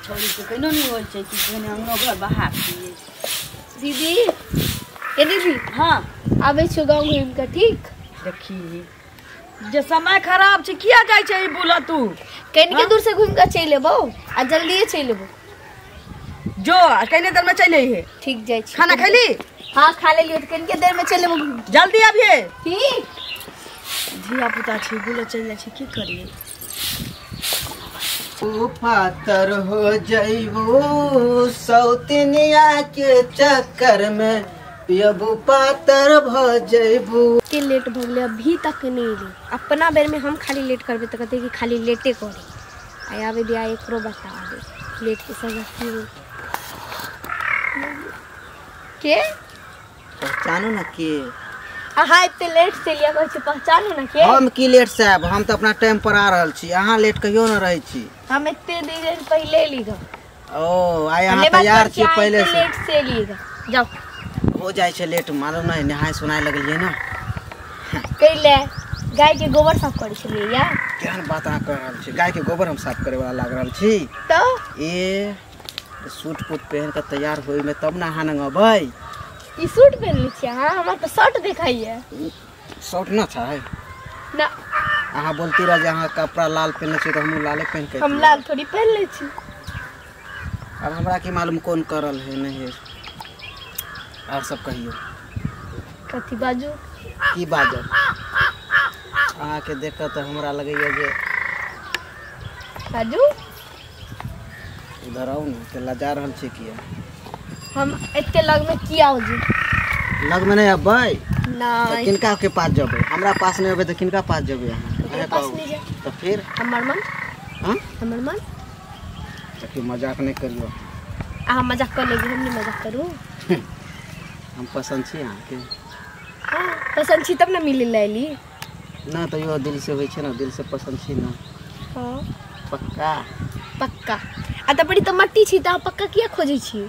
छोड़ी के कनो नहीं होल छै कि कने हमरो घर बाहर दिए दीदी ए दीदी हां आबै छौ गांव घूम के ठीक देखी जे समय खराब छै किया जाय छै ई बुला तू कहीं के दूर से घूम के चल लेबो आ जल्दी चल लेबो जो कने देर में चले है ठीक जाय छी खाना खैली हां खा लेलियो त कने के देर में चल लेबो जल्दी आबिए ठीक धिया पुता छै बुला चल जाय छै की करिए ओ पातर हो जइबू सौतनिया के चक्कर में पियबू पातर भ जइबू के लेट भ गेले अभी तक नहीं रे अपना बेर में हम खाली लेट करबे त कहते कि खाली लेटे करे आय आवे दिया एकरो बता दे लेट के सजा की के पहचानो ना के अहाँ इतने लेट से लिया कहै छी पहचानो ना के हम की लेट से आब हम तो अपना टाइम पर आ रहल छी अहाँ लेट कहियो न रहै छी हम इतने देर पहले लीगा ओ आय अहाँ तैयार छी पहले से लेट से लीगा जाओ हो जाय छै लेट मालूम नहीं नहाय सुनाय लगलिए ना कैले गाय के गोबर साफ करे छलिए या केहन बात अहाँ कह रहल छी गाय के गोबर हम साफ करे वाला लाग रहल छी तो ए सूट पूट पहन के तैयार होई में तब ना अहाँ नंगबै ई सूट पहन ली छी हां हमरा तो शर्ट दिखाइए शर्ट ना छै ना अहाँ बोलती रह जे अहाँ कपड़ा लाल पहनले छी तो हम लाले पहन के हम लाल थोड़ी पहन ले छी अब हमरा की मालूम कौन करल है नहीं है और सब कहियो कथी बाजू की बाजब अहाँ के देख तो हमरा लगैया जे बाजू इधर आओ ना के लजा रहल छी किया हम एते लग में किया हो जी लग में नहीं अबै ना तो किनका के पास जबै हमरा पास नहीं अबै तो किनका पास जबै तेरे अहाँ पास नहीं जा तो फिर हमर मन हां हमर मन तो मजाक नहीं करियो आ मजाक कर लेगी हम नहीं मजाक करूं हम पसंद छी अहाँ के हां पसंद छी तब ना मिले लैली ना तो यो दिल से होय छै ना दिल से पसंद छी ना हां पक्का पक्का आ त बड़ी त मट्टी छी त पक्का किया खोजै छी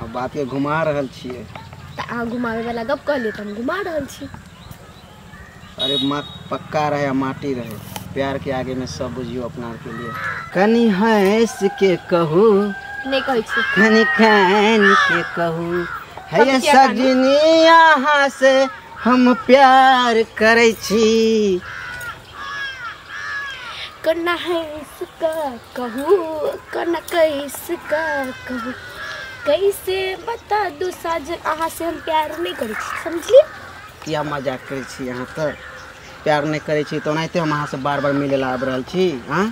अब बात के घुमा रहल छिए त आ घुमावे वाला गप कहले त हम घुमा रहल छी अरे पक्का रहे माटी रहे प्यार के आगे में सब बुझियो अपना के लिए कनी हंस के कहू नहीं कहै छी कनी कान के कहू है सजनी यहाँ से हम प्यार करे छी करना है इसका कहू करना कैसका कहू कैसे बता दू साजन अहाँ से हम प्यार नहीं करै छी समझली किया मजाक करे छी यहाँ तक प्यार नहीं करे छी तो नहीं हम अहाँ से बार बार मिले ला आब रहल छी हां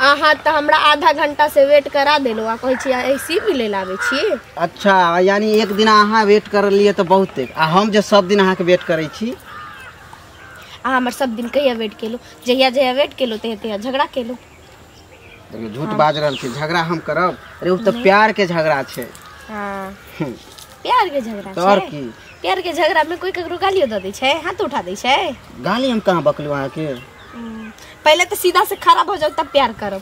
अहाँ त हमरा आधा घंटा से वेट करा देलो आ कहै छी ऐसी मिले ला आबै छी अच्छा यानी एक दिन अहाँ वेट कर लिए तो बहुत आ हम जे सब दिन अहाँ के वेट करे छी अहाँ हमर सब दिन कहिया वेट केलो जहिया जहिया वेट केलो तहिया झगड़ा केलो झूठ बाज रहल छी झगड़ा हम करब अरे उ तो प्यार के झगड़ा छै हां प्यार के झगड़ा तो और की प्यार के झगड़ा में कोई ककरो गालियो द दै छै हाथ उठा दै छै गाली हम कहां बकलू अहाँ के पहले तो सीधा से खराब हो जाओ तब प्यार करब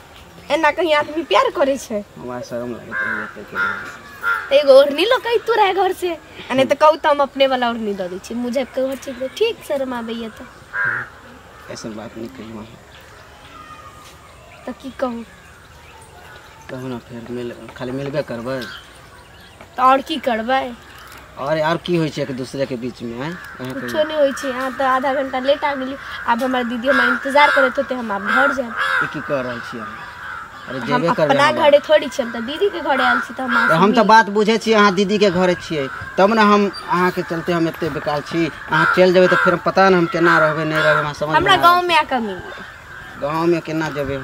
एना कहीं आदमी प्यार करे छै हमरा शर्म लागत है एगो ओढ़नी लकई तू रहे घर से अने त कहू त हम अपने वाला ओढ़नी द दै छी मुझे कहू ठीक ठीक शर्म आबैया त ऐसा बात नहीं कहियो त की कहू कहू ना फिर खाली मिलबे करबै त और की करबै और यार की होय छै एक दूसरे के बीच में है कुछ नहीं होय छै हां त आधा घंटा लेट आ गेली अब हमर दीदी हमरा इंतजार करत होते हम अब घर जाब की कर रहल छी अरे हम जेबे करबै अपना घरे थोड़ी छी हम त दीदी के घरे आल छी त हम त बात बुझे छी अहाँ दीदी के घरे छियै तब ना हम अहाँ के चलते हम एते बेकार छी अहाँ चल जेबै त फिर पता न हम केना रहबै नहीं रहबै हमरा समझ हमरा गांव में आके मिल गांव में केना जेबै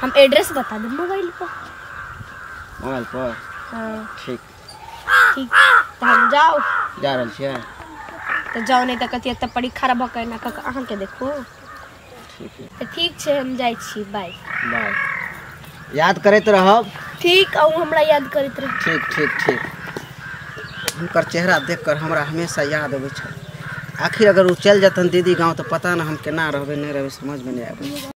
हम एड्रेस बता दे मोबाइल पर हां ठीक ठीक त हम जाओ जा रहल छियै त जाओ नहीं त कथि त पड़ी खराब भ के ना क अहाँ के देखो ठीक है त ठीक छै हम जाय छी बाय बाय याद करैत रहब ठीक आ हमरा याद करैत रह ठीक ठीक ठीक हुनकर चेहरा देखकर हमरा हमेशा याद आबै छै आखिर अगर वो चल जतन दीदी गांव तो पता ना हम केना रहबे नहीं रहबे समझ में नहीं आबै